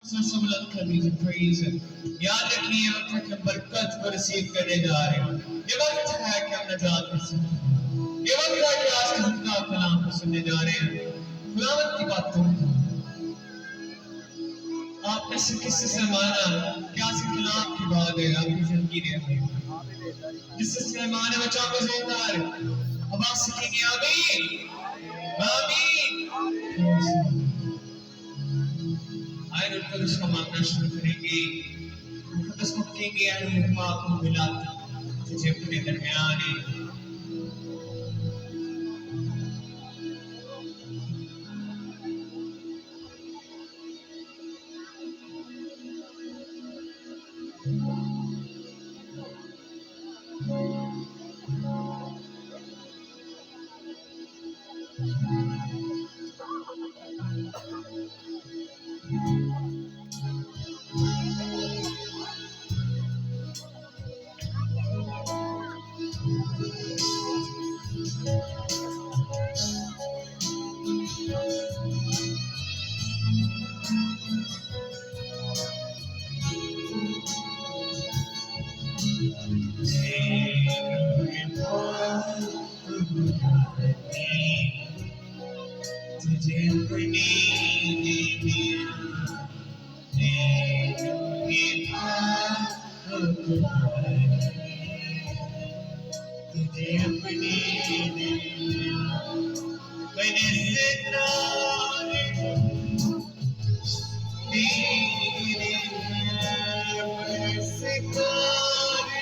So सब लोग कभी तो praise है। याद रखिए ये वक्त है कि हम बरकत को रिसीव करने जा रहे हैं। ये वक्त है कि हम नजात को सुने। ये वक्त है कि आज के खुदा कलाम को सुनने जा रहे हैं। खुदावंद की बातों को आप में से किसी से माना क्या से कलाम की बात है आपकी जिंदगी में जिससे सहमान बच्चों को जिंदा है। अब आप सीखेंगे आमीन आमीन। आए रुककर उसका मानना शुरू करेंगे। खुद उसको कहेंगे यार पाक को मिला तुझे अपने दरमियान है। तुझे अपनी तुझे अपनी मैंने सितारे तेरे सितारे